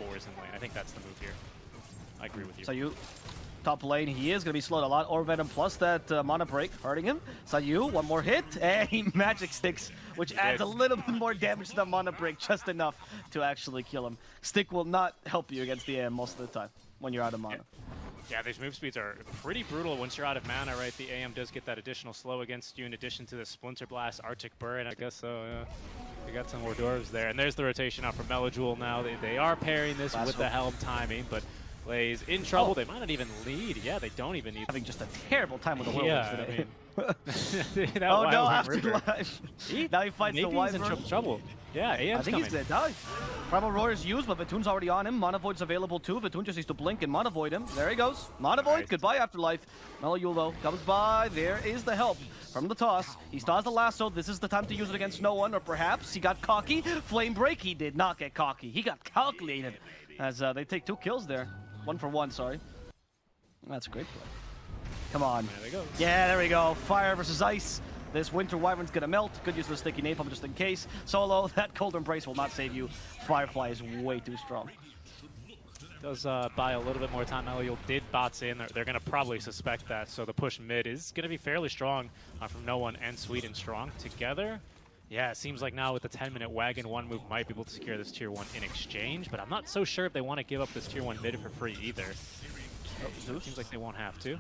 fours in lane. I think that's the move here. I agree with you. So you top lane, he is going to be slowed a lot. Or Venom plus that mana break hurting him. Sayu, one more hit, and he magic sticks, which adds a little bit more damage to the mana break, just enough to actually kill him. Stick will not help you against the AM most of the time when you're out of mana. Yeah, these move speeds are pretty brutal once you're out of mana, right? The AM does get that additional slow against you in addition to the Splinter Blast, Arctic Burn. I guess so, yeah. We got some more dwarves there. And there's the rotation out for Melojewel now. They are pairing this with the Helm timing, but Blaze in trouble. They might not even lead. Yeah, they don't even need. Having just a terrible time with the whirlwinds today. Oh no, Afterlife. Now he fights the Wyvern. He's in trouble. Yeah, AM's I think he's gonna die. Primal Roar is used, but Vatoon's already on him. Mana Void's available too. Vatoon just needs to blink and Mana Void him. There he goes. Mana Void, nice. Goodbye Afterlife. Melojewel though comes by. There is the help from the toss. He stars the lasso. This is the time to use it against no one, or perhaps he got cocky. Flame Break, he did not get cocky. He got calculated as they take 2 kills there. 1 for 1, sorry. That's a great play. Come on. There they go. Yeah, there we go. Fire versus ice. This Winter Wyvern's gonna melt. Good use of the sticky napalm just in case. Solo, that Cold Embrace will not save you. Firefly is way too strong. Does buy a little bit more time. Melojewel did bots in. They're going to probably suspect that, so the push mid is going to be fairly strong from No One and Sweet and Strong together. Yeah, it seems like now with the 10-minute wagon, one move might be able to secure this tier 1 in exchange, but I'm not so sure if they want to give up this tier 1 mid for free either. Oh, seems like they won't have to.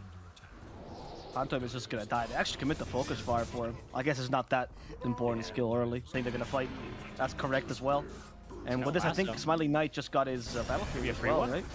Pantoum is just going to die. They actually commit the focus fire for him. I guess it's not that important skill early. I think they're going to fight. That's correct as well. And with this, I think Smiley Knight just got his Battlefield as well, right?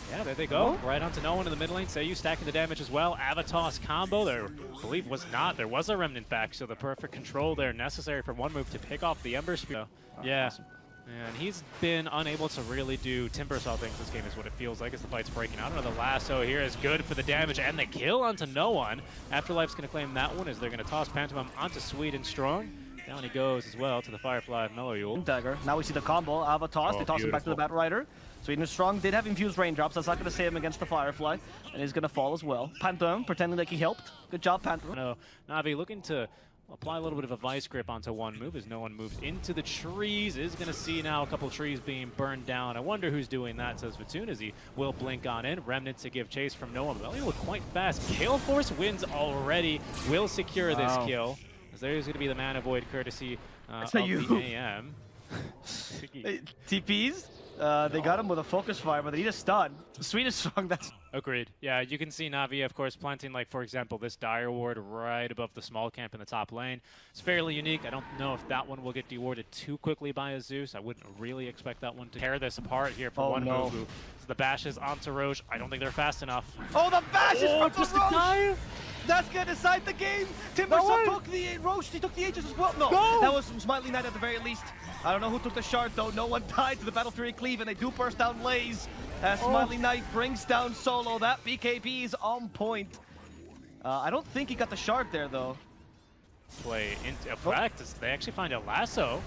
Yeah, there they go. Oh. Right onto No One in the mid lane. Sayu stacking the damage as well. Avatos combo. There, I believe, was not. There was a Remnant back, so the perfect control there necessary for one move to pick off the Ember Spear. Yeah. Awesome. And he's been unable to really do Timbersaw things this game is what it feels like as the fight's breaking out. Another lasso here is good for the damage and the kill onto No One. Afterlife's going to claim that one as they're going to toss Pantomime onto Sweet and Strong. Down he goes as well to the Firefly of Melojewel. Dagger. Now we see the combo. Avatos. They toss him back to the Bat Rider. Sweet and Strong did have infused raindrops. That's not going to save him against the Firefly. And he's going to fall as well. Pantomime pretending like he helped. Good job, Pantomime. No, Navi looking to apply a little bit of a vice grip onto one move as No One moves into the trees. Is going to see now a couple of trees being burned down. I wonder who's doing that, says Vatoon, as he will blink on in. Remnant to give chase from No One. But they look quite fast. Gale Force wins already. Will secure this kill. As there's going to be the Mana Void courtesy of the AM. TPs? They got him with a focus fire, but they need a stun. Sweet and Strong, that's... Agreed. Yeah, you can see Navi, of course, planting, like, for example, this Dire Ward right above the small camp in the top lane. It's fairly unique. I don't know if that one will get dewarded too quickly by a Zeus. I wouldn't really expect that one to tear this apart here for one move. So the bashes onto Roche. I don't think they're fast enough. Oh, the bashes from the Roche! That's going to decide the game! Timbersaw took the Roche, he took the Aegis as well. No, that was from Smiley Knight at the very least. I don't know who took the shard though. No one died to the Battle Fury Cleave, and they do burst down Blaze. As Smiley Knight brings down Solo. That BKB is on point. I don't think he got the shard there though. Play into effect as they actually find a lasso.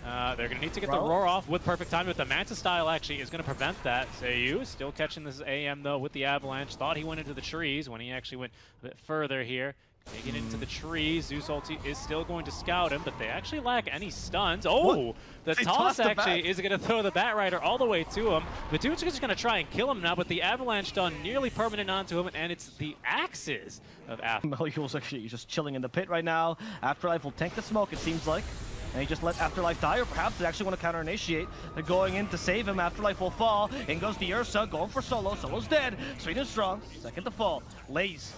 They're going to need to get the roar off with perfect time, but the Manta style actually is going to prevent that. Sayu still catching this AM though with the avalanche. Thought he went into the trees when he actually went a bit further here. Taking into the trees. Zeus ulti is still going to scout him, but they actually lack any stuns. Oh, the toss actually is going to throw the Bat Rider all the way to him. Vatoon's just going to try and kill him now, but the avalanche done nearly permanent onto him, and it's the axes of Afterlife. Melojewel's actually just chilling in the pit right now. Afterlife will tank the smoke, it seems like. And he just let Afterlife die, or perhaps they actually want to counter-initiate. They're going in to save him. Afterlife will fall. In goes the Ursa, going for Solo. Solo's dead. Sweet and Strong, second to fall. Laze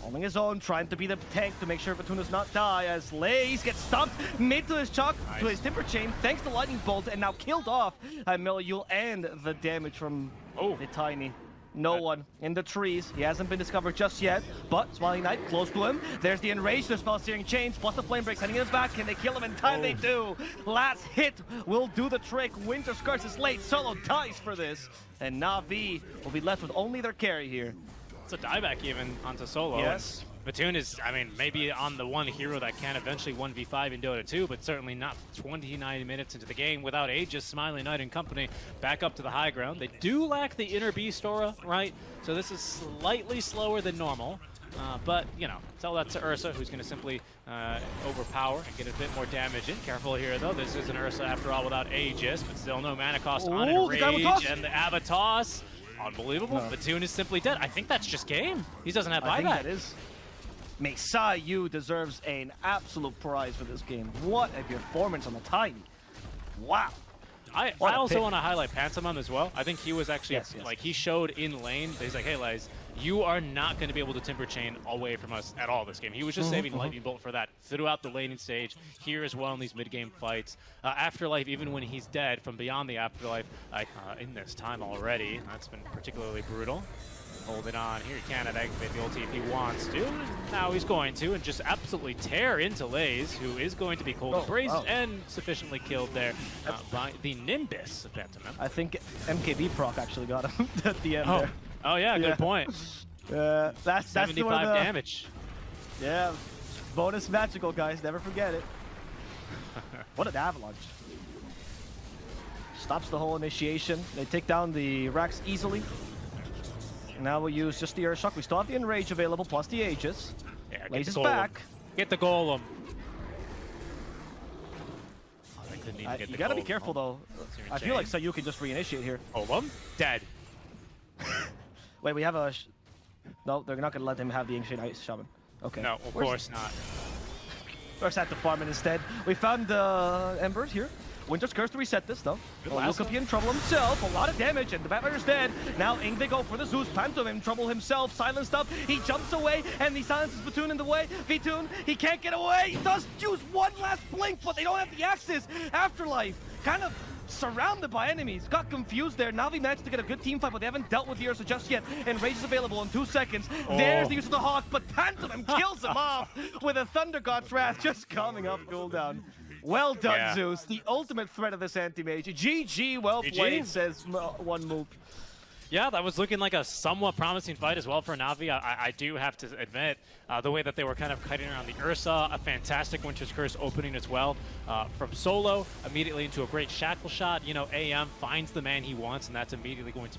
holding his own, trying to be the tank to make sure Vatoon does not die, as Laze gets stumped mid to his chalk, to his Timber Chain, thanks to Lightning Bolt, and now killed off Melojewel, and the damage from the Tiny. No one in the trees. He hasn't been discovered just yet, but Smiley Knight close to him. There's the Enrage, the Spell Searing Chains, plus the Flame Breaks heading in his back. Can they kill him in time? They do. Last hit will do the trick. Winter Scarce is late. Solo dies for this, and Navi will be left with only their carry here. It's a dieback even onto Solo. Yes. Vatoon is, I mean, maybe on the one hero that can eventually 1v5 in Dota 2, but certainly not 29 minutes into the game without Aegis, Smiley Knight and company back up to the high ground. They do lack the inner Beast aura, right? So this is slightly slower than normal. But, you know, tell that to Ursa, who's going to simply overpower and get a bit more damage in. Careful here, though. This is an Ursa, after all, without Aegis, but still no mana cost on Enrage. And the Avatos. Unbelievable. No. Vitoon is simply dead. I think that's just game. He doesn't have buyback. I think that is. Messiah Yu deserves an absolute prize for this game. What a performance on the Tiny. Wow. I also want to highlight Pantomime as well. I think he was actually, like, he showed in lane. He's like, hey, Liz, you are not going to be able to Timber Chain away from us at all this game. He was just saving Lightning Bolt for that throughout the laning stage, here as well in these mid-game fights. Afterlife, even when he's dead from beyond the Afterlife, in this time already, that's been particularly brutal. Hold it on here. He cannot activate the ulti if he wants to. Now he's going to, and just absolutely tear into Laze, who is going to be cold embraced and sufficiently killed there by the Nimbus of Pantomime. I think MKB proc actually got him at the end there. Oh yeah, good point. That's 75 damage. Yeah, bonus magical, guys. Never forget it. What an avalanche. Stops the whole initiation. They take down the Rax easily. Now we'll use just the Earthshock. We still have the Enrage available, plus the Aegis. Yeah, Laze is back. Get the Golem. You gotta be careful, though. I feel like Sayu can just reinitiate here. Golem? Dead. Wait, we have a... No, they're not gonna let him have the Ancient Ice Shaman. Okay. No, of course not. First had to farm it instead. We found the Embers here. Winter's Curse to reset this, though. Luke could be in trouble himself. A lot of damage, and the Batman's dead. Now Ing, they go for the Zeus. Pantom in trouble himself. Silenced up. He jumps away, and he silences Vitoon in the way. Vitoon, he can't get away. He does use one last blink, but they don't have the axes. Afterlife, kind of surrounded by enemies. Got confused there. Navi managed to get a good team fight, but they haven't dealt with the Ursa just yet. And Rage is available in 2 seconds. There's the use of the Hawk, but Pantom kills him off with a Thunder God's Wrath just coming off cooldown. Well done, Zeus. The ultimate threat of this anti-mage. GG, well played, says one move. Yeah, that was looking like a somewhat promising fight as well for Navi. I do have to admit, the way that they were kind of kiting around the Ursa, a fantastic Winter's Curse opening as well. From solo, immediately into a great shackle shot. You know, AM finds the man he wants, and that's immediately going to be